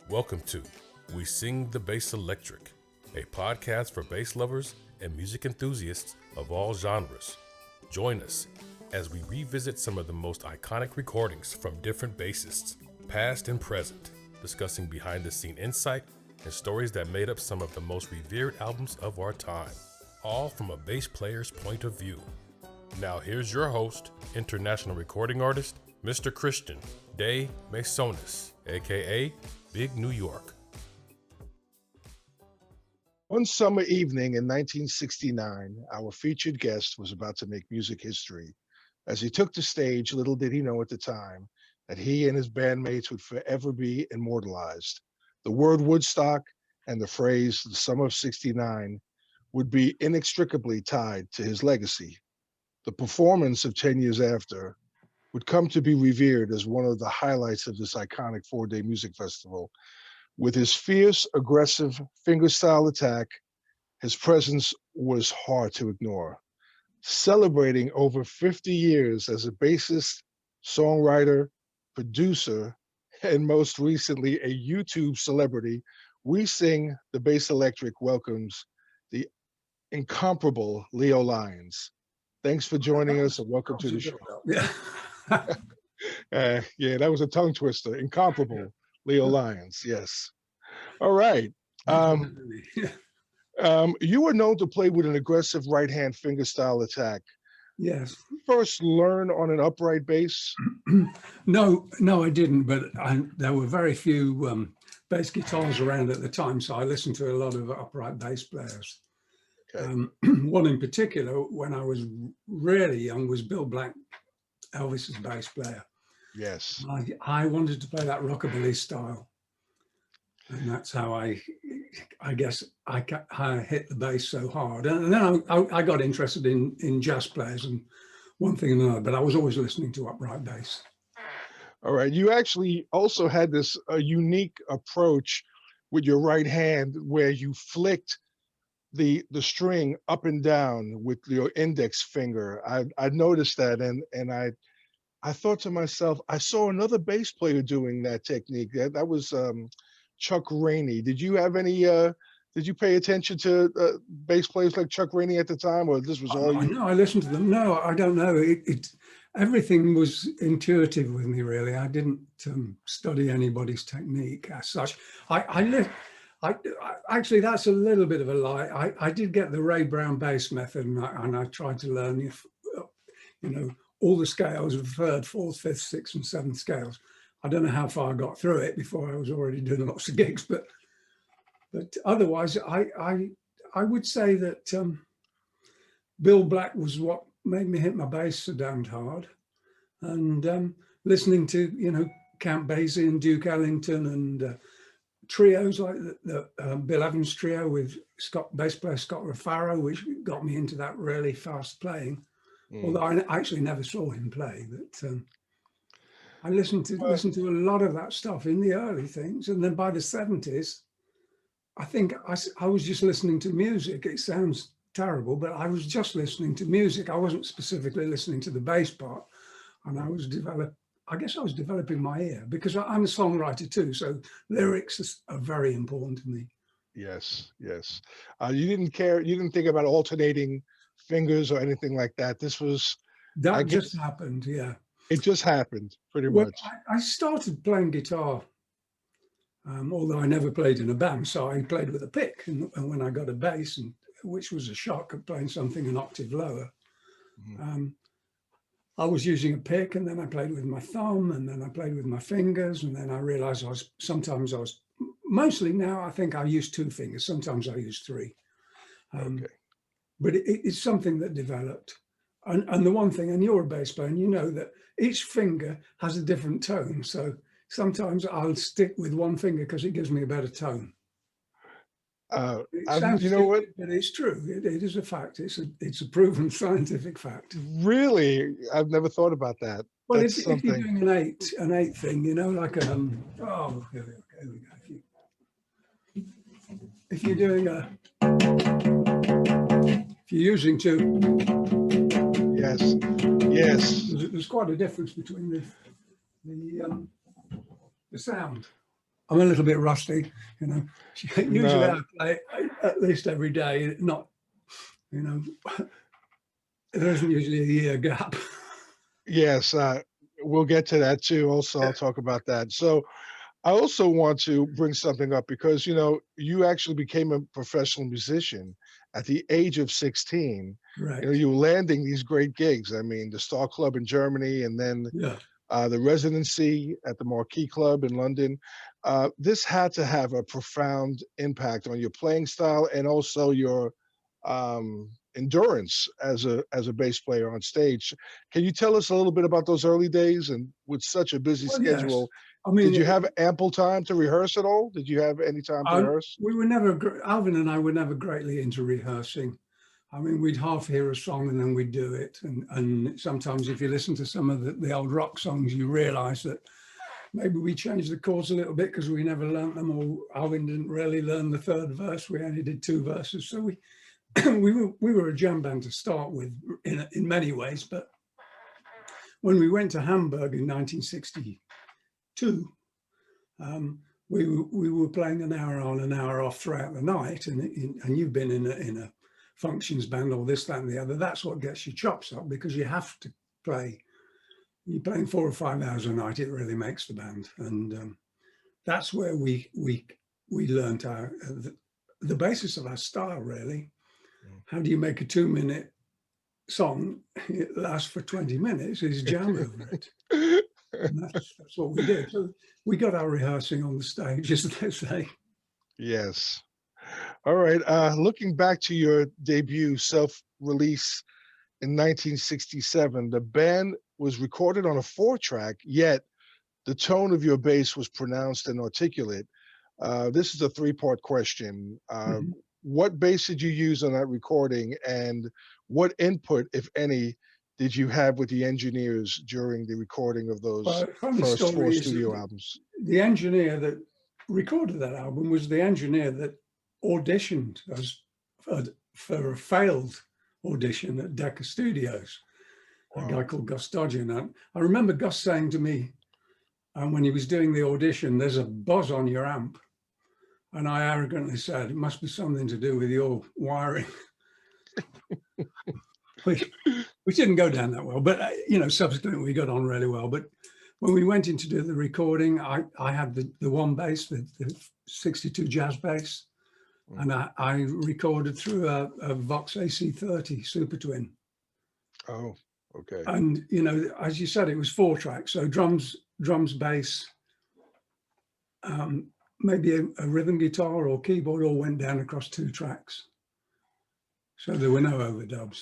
Welcome to We Sing the Bass Electric, a podcast for bass lovers and music enthusiasts of all genres. Join us as we revisit some of the most iconic recordings from different bassists, past and present, discussing behind-the-scene insight and stories that made up some of the most revered albums of our time, all from a bass player's point of view. Now here's your host, international recording artist, Mr. Christian de Mesones, aka Big New York. One summer evening in 1969, our featured guest was about to make music history. As he took the stage, little did he know at the time that he and his bandmates would forever be immortalized. The word Woodstock and the phrase the summer of 69 would be inextricably tied to his legacy. The performance of 10 years after would come to be revered as one of the highlights of this iconic four-day music festival. With his fierce, aggressive fingerstyle attack, his presence was hard to ignore. Celebrating over 50 years as a bassist, songwriter, producer, and most recently a YouTube celebrity, We Sing the Bass Electric welcomes the incomparable Leo Lyons. Thanks for joining us and welcome to the show. Yeah. Yeah, that was a tongue twister. Incomparable Leo Lyons, yes. All right. You were known to play with an aggressive right-hand fingerstyle attack. Yes. First learn on an upright bass? No, I didn't, but there were very few bass guitars around at the time, so I listened to a lot of upright bass players. Okay. One in particular, when I was really young, was Bill Black, Elvis's bass player. Yes. I wanted to play that rockabilly style, and that's how I guess I hit the bass so hard. And then I got interested in jazz players and one thing and another, but I was always listening to upright bass. All right. You actually also had this unique approach with your right hand where you flicked the string up and down with your index finger. I noticed that, and I thought to myself, I saw another bass player doing that technique. That was Chuck Rainey. Did you have any? Did you pay attention to bass players like Chuck Rainey at the time, or this was all you? No, I listened to them. No, I don't know. Everything was intuitive with me, really. I didn't study anybody's technique as such. Actually, that's a little bit of a lie. I did get the Ray Brown bass method, and I tried to learn, all the scales of third, fourth, fifth, sixth, and seventh scales. I don't know how far I got through it before I was already doing lots of gigs, but otherwise, I would say that Bill Black was what made me hit my bass so damned hard, and listening to Count Basie and Duke Ellington and trios like the Bill Evans trio with bass player Scott Ruffaro, which got me into that really fast playing. Although I actually never saw him play, but I listened to a lot of that stuff in the early things, and then by the 70s, I think I was just listening to music. It sounds terrible, but I was just listening to music. I wasn't specifically listening to the bass part, and I guess I was developing my ear because I'm a songwriter too, so lyrics are very important to me. Yes. You didn't care. You didn't think about alternating fingers or anything like that. That just happened. Yeah. It just happened pretty much. I started playing guitar, although I never played in a band, so I played with a pick. And when I got a bass, which was a shock of playing something an octave lower, I was using a pick, and then I played with my thumb, and then I played with my fingers, and then I realized mostly now I think I use two fingers. Sometimes I use three. Okay. But it's something that developed. And the one thing, and you're a bass player, and you know that each finger has a different tone. So sometimes I'll stick with one finger because it gives me a better tone. You know what? But it's true. It is a fact. It's a proven scientific fact. Really? I've never thought about that. Well, if you're doing an eight thing, like here we go. If you're doing if you're using two. Yes. There's quite a difference between the sound. I'm a little bit rusty, you know. Usually No, I play at least every day, not, you know, there isn't usually a year gap. yes, we'll get to that too. Also, I'll talk about that. So, I also want to bring something up because you actually became a professional musician at the age of 16. Correct. You were landing these great gigs. I mean, the Star Club in Germany, and then Yeah. the residency at the Marquee Club in London. This had to have a profound impact on your playing style and also your endurance as a bass player on stage. Can you tell us a little bit about those early days? And with such a busy Well, yes. schedule, I mean, did you have ample time to rehearse at all? Did you have any time to rehearse? we were never, Alvin and I were never greatly into rehearsing. I mean, we'd half hear a song and then we'd do it. And sometimes if you listen to some of the old rock songs, you realize that maybe we changed the chords a little bit because we never learnt them, or Alvin didn't really learn the third verse. We only did 2 verses. So we we were a jam band to start with in many ways. But when we went to Hamburg in 1962, we were playing an hour on, an hour off throughout the night, and you've been in a functions band or this, that, and the other. That's what gets your chops up, because you have to play. You're playing 4 or 5 hours a night. It really makes the band, and that's where we learned our the basis of our style, really. How do you make a 2-minute song it lasts for 20 minutes? Is jam over it. And that's what we did. So we got our rehearsing on the stage, as they say. Yes. All right. Looking back to your debut self-release in 1967, the band was recorded on a 4-track, yet the tone of your bass was pronounced and articulate. This is a 3-part question. What bass did you use on that recording, and what input, if any, did you have with the engineers during the recording of those first 4 studio albums? The engineer that recorded that album was the engineer that auditioned us for a failed audition at Decca Studios, a guy called Gus Dodgen. I remember Gus saying to me, when he was doing the audition, "There's a buzz on your amp." And I arrogantly said, "It must be something to do with your wiring." which didn't go down that well, but subsequently we got on really well. But when we went in to do the recording, I had the one bass, the 62 Jazz bass, and I recorded through a Vox AC30 Super Twin. Oh, okay. And as you said, it was 4 tracks, so drums, bass, maybe a rhythm guitar or keyboard all went down across 2 tracks. So there were no overdubs.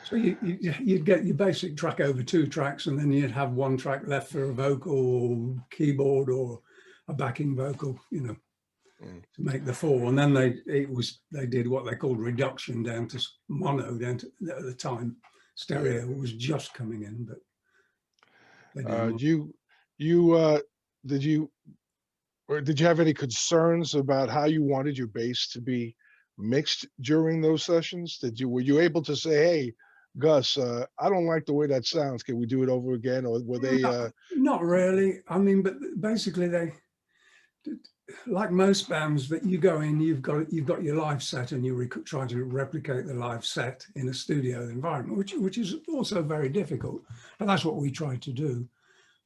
So you'd get your basic track over 2 tracks, and then you'd have 1 track left for a vocal or keyboard or a backing vocal, to make the 4. And then they did what they called reduction down to mono, at the time. Stereo was just coming in, but they did you have any concerns about how you wanted your bass to be mixed during those sessions? Were you able to say, "Hey, Gus, I don't like the way that sounds. Can we do it over again?" Or were they? Not really. I mean, but basically they, like most bands, that you go in, you've got your live set, and you try to replicate the live set in a studio environment, which is also very difficult. But that's what we tried to do.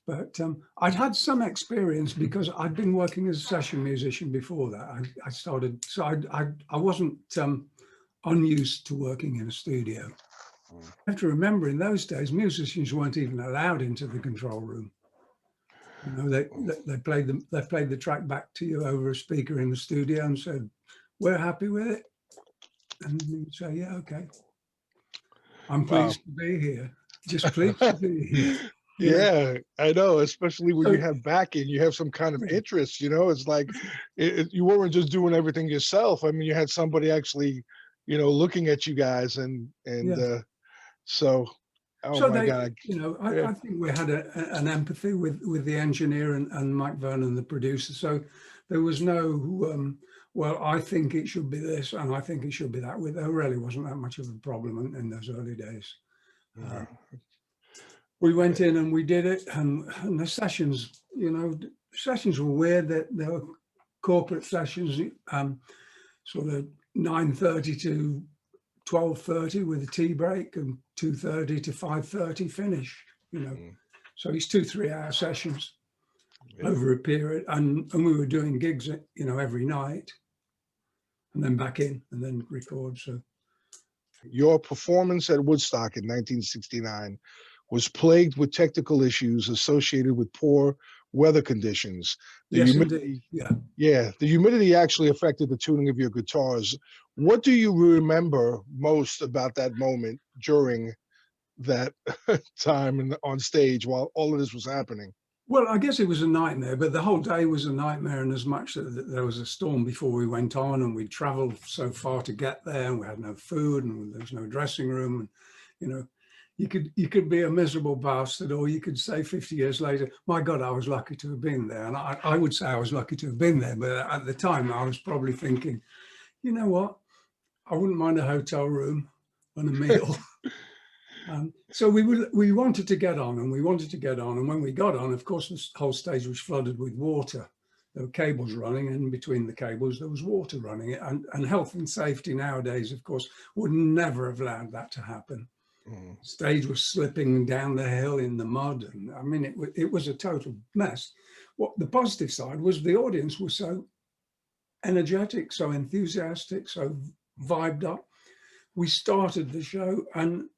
But I'd had some experience because I'd been working as a session musician before that. I started, so I wasn't unused to working in a studio. You have to remember, in those days, musicians weren't even allowed into the control room. They played the track back to you over a speaker in the studio and said, "We're happy with it," and you'd say, "Yeah, okay. I'm pleased to be here. Just pleased to be here." Yeah, I know, especially when you have backing, you have some kind of interest, it's like you weren't just doing everything yourself. I mean, you had somebody actually, looking at you guys, and so, oh my God. I think we had an empathy with the engineer and Mike Vernon, the producer. So there was no, well, I think it should be this, and I think it should be that. There really wasn't that much of a problem in those early days. We went in and we did it, and the sessions, sessions were weird. That there were corporate sessions, sort of 9:30 to 12:30 with a tea break, and 2:30 to 5:30 finish. So it's 2 3-hour sessions over a period, and we were doing gigs, every night, and then back in and then record. So your performance at Woodstock in 1969 was plagued with technical issues associated with poor weather conditions. The yes, humidity, indeed. the humidity actually affected the tuning of your guitars. What do you remember most about that moment during that time on stage while all of this was happening? Well, I guess it was a nightmare, but the whole day was a nightmare, and as much that there was a storm before we went on, and we traveled so far to get there, and we had no food, and there was no dressing room, and you could be a miserable bastard, or you could say 50 years later, my God, I was lucky to have been there. And I would say I was lucky to have been there, but at the time I was probably thinking, you know what, I wouldn't mind a hotel room and a meal. So we wanted to get on, and when we got on, of course, the whole stage was flooded with water. There were cables running, and between the cables there was water running, and health and safety nowadays, of course, would never have allowed that to happen. Stage was slipping down the hill in the mud, and I mean, it was a total mess. What the positive side was, the audience was so energetic, so enthusiastic, so vibed up. We started the show, and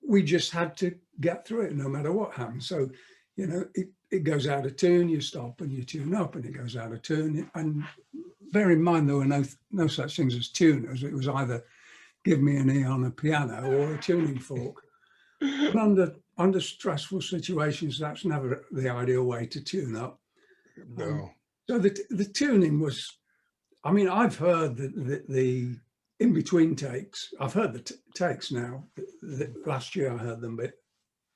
we just had to get through it no matter what happened. So, it goes out of tune, you stop and you tune up, and it goes out of tune. And bear in mind, there were no such things as tuners. It was either give me an E on a piano or a tuning fork. And under stressful situations, that's never the ideal way to tune up. No. So the tuning was, I mean, I've heard the in-between takes. I've heard the takes now. Last year I heard them, but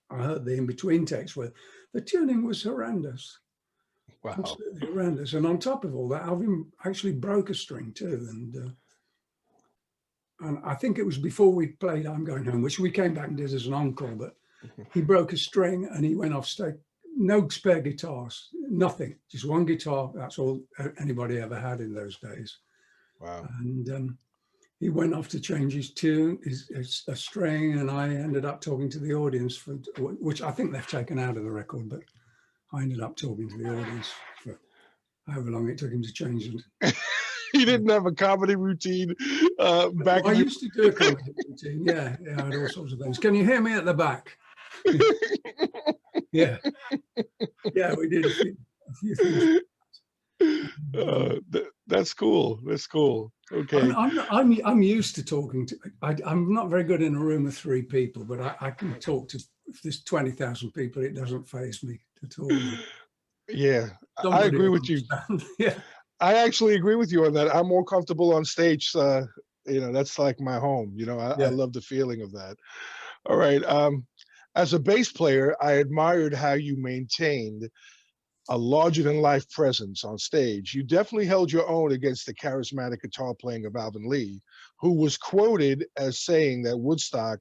I heard the in-between takes where the tuning was horrendous. Wow. Absolutely horrendous. And on top of all that, Alvin actually broke a string too. And I think it was before we played I'm Going Home, which we came back and did as an encore, but he broke a string and he went off stage. No spare guitars, nothing, just one guitar. That's all anybody ever had in those days. Wow. And he went off to change his tune, a string, and I ended up talking to the audience, which I think they've taken out of the record, but I ended up talking to the audience for however long it took him to change it. He didn't have a comedy routine back. I used to do a comedy routine. Yeah, I had all sorts of things. Can you hear me at the back? Yeah, we did a few things. That's cool. That's cool. Okay. I'm used to talking to. I'm not very good in a room of 3 people, but I can talk to. If there's 20,000 people, it doesn't faze me at all. Yeah, I agree with you. Yeah. I actually agree with you on that. I'm more comfortable on stage. That's like my home. I love the feeling of that. All right. As a bass player, I admired how you maintained a larger-than-life presence on stage. You definitely held your own against the charismatic guitar playing of Alvin Lee, who was quoted as saying that Woodstock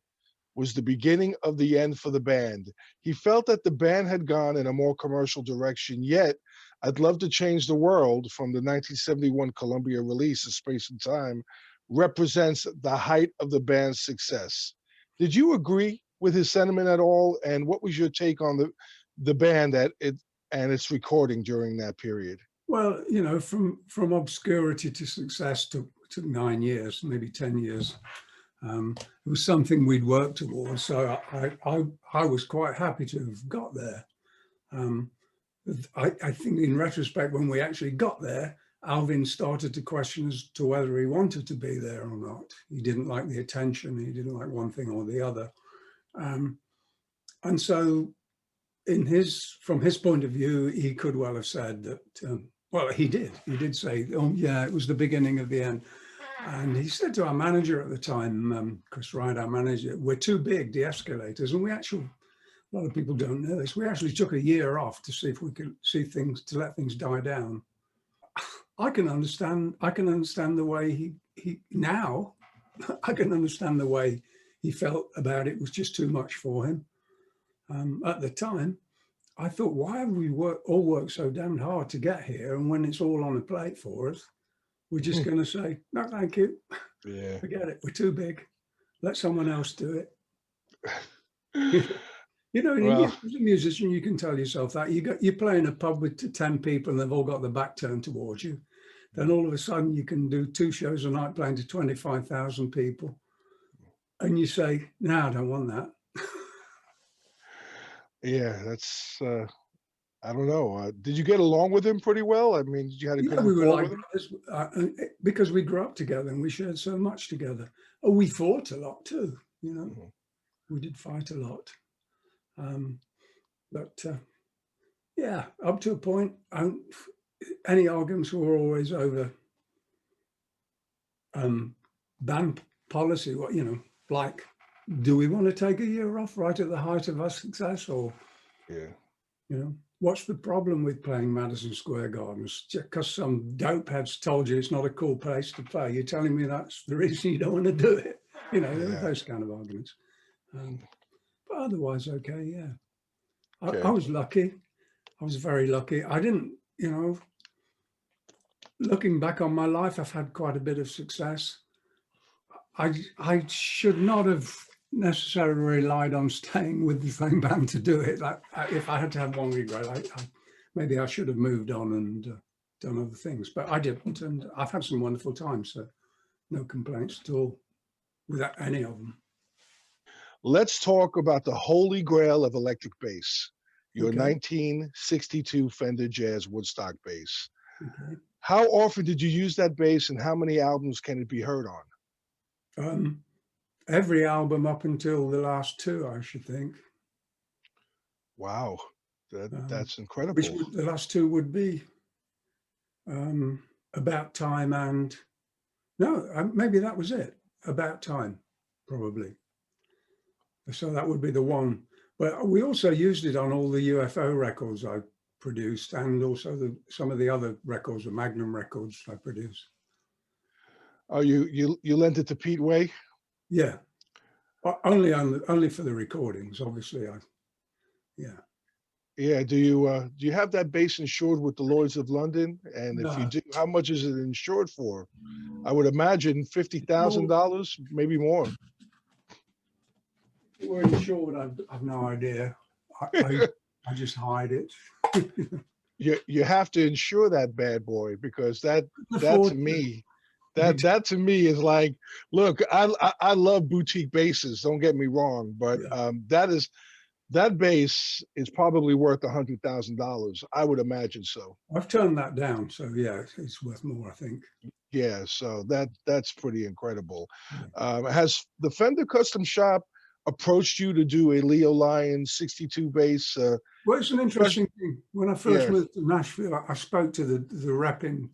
was the beginning of the end for the band. He felt that the band had gone in a more commercial direction, yet I'd Love to Change the World from the 1971 Columbia release of Space and Time represents the height of the band's success. Did you agree with his sentiment at all? And what was your take on the band and its recording during that period? Well, from obscurity to success took 9 years, maybe 10 years. It was something we'd worked towards, so I was quite happy to have got there. I think in retrospect, when we actually got there, Alvin started to question as to whether he wanted to be there or not. He didn't like the attention. He didn't like one thing or the other. And so from his point of view, he could well have said that, well, he did say, oh yeah, it was the beginning of the end. And he said to our manager at the time, Chris Wright, our manager, we're too big, de-escalators. And a lot of people don't know this, we actually took a year off to see if we could to let things die down. I can understand the way he now, I can understand the way he felt about it was just too much for him. At the time, I thought, why have we all worked so damn hard to get here? And when it's all on a plate for us, we're just going to say, no, thank you. Yeah. Forget it. We're too big. Let someone else do it. You know, Well, as a musician, you can tell yourself that you play in a pub with 10 people and they've all got their back turned towards you. Then all of a sudden you can do 2 shows a night playing to 25,000 people. And you say, no, I don't want that. yeah, that's, I don't know. Did you get along with him pretty well? I mean, did you had a good Yeah, we were rapport like with him? brothers because we grew up together and we shared so much together. Oh, we fought a lot too, you know. Mhm. We did fight a lot. But yeah, up to a point, any arguments were always over band policy. What, you know, like, do we want to take a year off right at the height of our success, or Yeah. you know, what's the problem with playing Madison Square Garden? Just because some dope heads told you it's not a cool place to play, you're telling me that's the reason you don't want to do it? You know, there were Yeah. those kind of arguments. But otherwise, okay, yeah. Okay. I was lucky. I was very lucky. I didn't, you know, looking back on my life, I've had quite a bit of success. I should not have necessarily relied on staying with the same band to do it. If I had to have one regret, maybe I should have moved on and done other things, but I didn't. And I've had some wonderful times, so no complaints at all with any of them. Let's talk about the holy grail of electric bass, your Okay. 1962 Fender Jazz Woodstock bass. Okay. How often did you use that bass, and how many albums can it be heard on? Every album up until the last 2, I should think. Wow, that's Which incredible. the last 2 would be About Time and maybe that was it. About Time, probably. So that would be the one. But we also used it on all the UFO records I produced, and also some of the other records, the Magnum records I produced. Oh, you lent it to Pete Way? Yeah, only for the recordings, obviously. Yeah. Yeah. Do you have that bass insured with the Lloyds of London? And if you No. do, how much is it insured for? I would imagine $50,000, maybe more. We're insured. I've no idea. I just hide it. You have to insure that bad boy, because that to me, that to me is like, look, I love boutique basses, don't get me wrong, but Yeah. that bass is probably worth $100,000. I would imagine so. I've turned that down, so yeah, it's worth more, I think. Yeah, so that's pretty incredible. Yeah. Has the Fender Custom Shop approached you to do a Leo Lyons 62 bass? Well, it's an interesting thing. When I first Yeah. moved to Nashville, I spoke to the rep in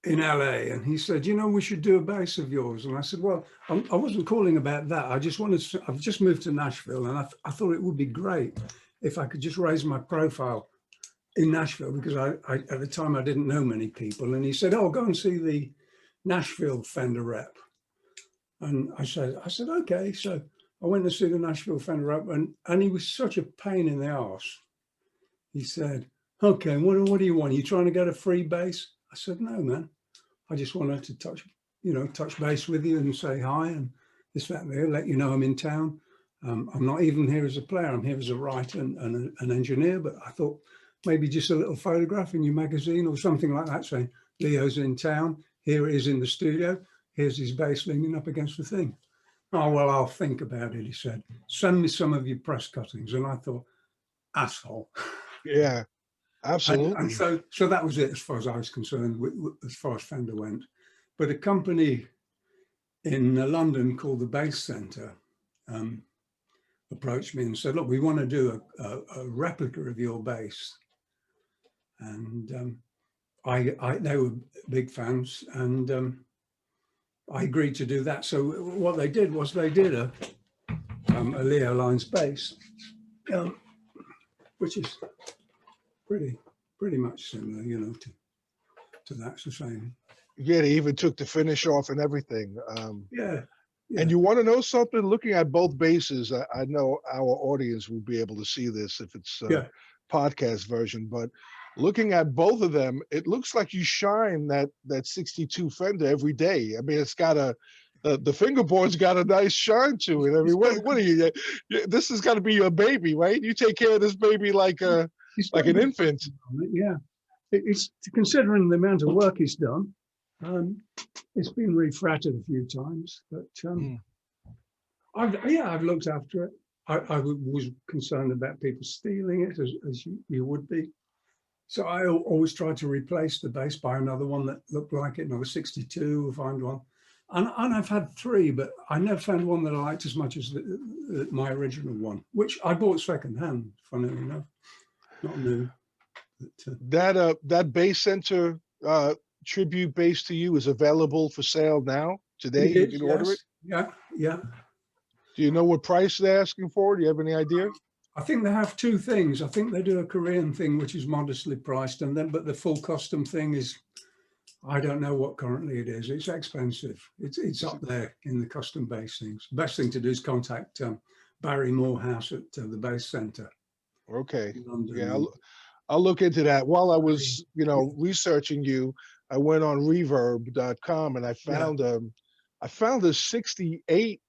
LA, and he said, you know, we should do a bass of yours. And I said, well, I wasn't calling about that. I've just moved to Nashville, and I thought it would be great if I could just raise my profile in Nashville, because I at the time I didn't know many people. And he said, oh, go and see the Nashville Fender rep. And I said, okay. So I went to see the Nashville Fender rep, and he was such a pain in the arse. He said, okay, what do you want? Are you trying to get a free bass? I said, no, man. I just wanted to touch base with you and say hi and this, that, and the other, let you know I'm in town. I'm not even here as a player. I'm here as a writer and an engineer, but I thought maybe just a little photograph in your magazine or something like that saying, Leo's in town. Here it is in the studio. Here's his bass leaning up against the thing. Oh, well, I'll think about it, he said. Send me some of your press cuttings. And I thought, asshole. Yeah, absolutely. And so that was it as far as I was concerned, as far as Fender went. But a company in London called the Bass Centre approached me and said, look, we want to do a replica of your bass. And they were big fans, and I agreed to do that. So what they did was they did a Leo Lyons bass, which is pretty much similar, you know, to that's the same. Yeah, they even took the finish off and everything. Yeah, Yeah. And you want to know something? Looking at both basses, I know our audience will be able to see this if it's Yeah. podcast version, but looking at both of them, it looks like you shine that 62 Fender every day. I mean, it's got the fingerboard's got a nice shine to it. I mean, what are you? This has got to be your baby, right? You take care of this baby like an infant. Yeah, it's considering the amount of work he's done. It's been refratted a few times, but I've looked after it. I was concerned about people stealing it, as you would be. So I always tried to replace the bass by another one that looked like it. And I was 62, or find one. And I've had 3, but I never found one that I liked as much as my original one, which I bought secondhand, funnily enough, not new. But, That Bass Center tribute bass to you is available for sale now, today? You can order it? Yeah. Do you know what price they're asking for? Do you have any idea? I think they have 2 things. I think they do a Korean thing, which is modestly priced, but the full custom thing is, I don't know what currently it is. It's expensive. It's up there in the custom bass things. Best thing to do is contact Barry Morehouse at the Bass Center. Okay. London. Yeah, I'll look into that. While I was, researching you, I went on reverb.com and I found a 68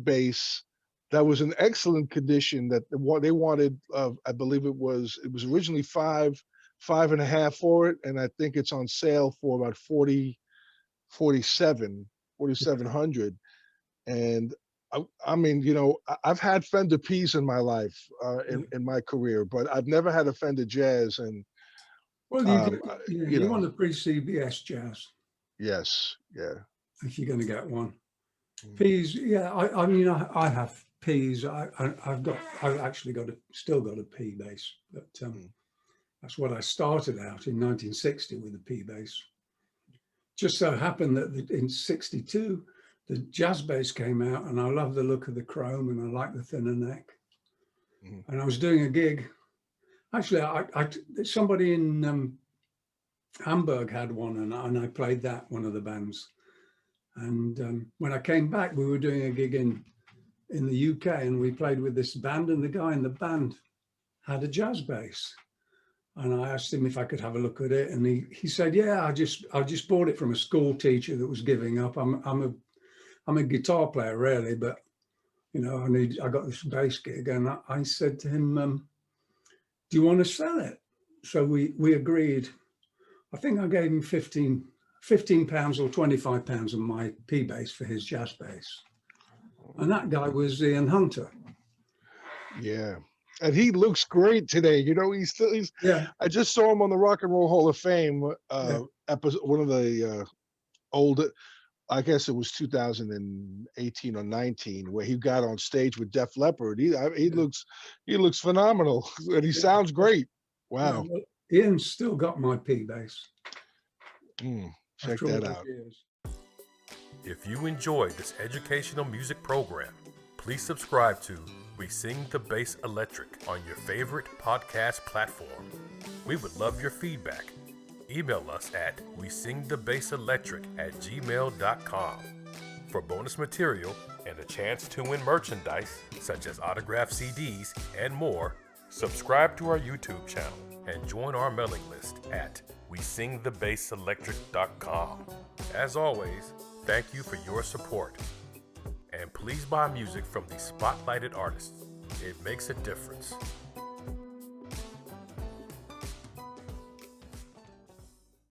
bass that was in excellent condition, that what they wanted, I believe it was originally 5.5 for it, and I think it's on sale for about 4,700. And I mean, I've had Fender P's in my life, in my career, but I've never had a Fender Jazz. And well, you want a pre-CBS Jazz. Yes, yeah. If you're going to get one. P's, yeah. I mean, I have P's. I've actually still got a P bass, but that's what I started out in 1960 with a P bass. Just so happened that in '62, the Jazz bass came out, and I love the look of the chrome, and I like the thinner neck. And I was doing a gig. Actually, somebody in Hamburg had one, and I played that, one of the bands. And when I came back, we were doing a gig in the UK, and we played with this band, and the guy in the band had a jazz bass. And I asked him if I could have a look at it, and he said, "Yeah, I just bought it from a school teacher that was giving up. I'm a guitar player, really, but I got this bass gig." And I said to him, "Do you want to sell it?" So we agreed. I think I gave him 15 pounds or 25 pounds on my P bass for his jazz bass. And that guy was Ian Hunter. Yeah. And he looks great today. He's yeah. I just saw him on the Rock and Roll Hall of Fame episode, one of the old, I guess it was 2018 or 19, where he got on stage with Def Leppard. He looks phenomenal, and he sounds great. Wow. Yeah, well, Ian's still got my P bass. Check that out. If you enjoyed this educational music program, please subscribe to We Sing the Bass Electric on your favorite podcast platform. We would love your feedback. Email us at WeSingTheBassElectric@gmail.com for bonus material and a chance to win merchandise such as autographed CDs and more. Subscribe to our YouTube channel and join our mailing list at WeSingTheBassElectric.com. As always, thank you for your support. And please buy music from these spotlighted artists. It makes a difference.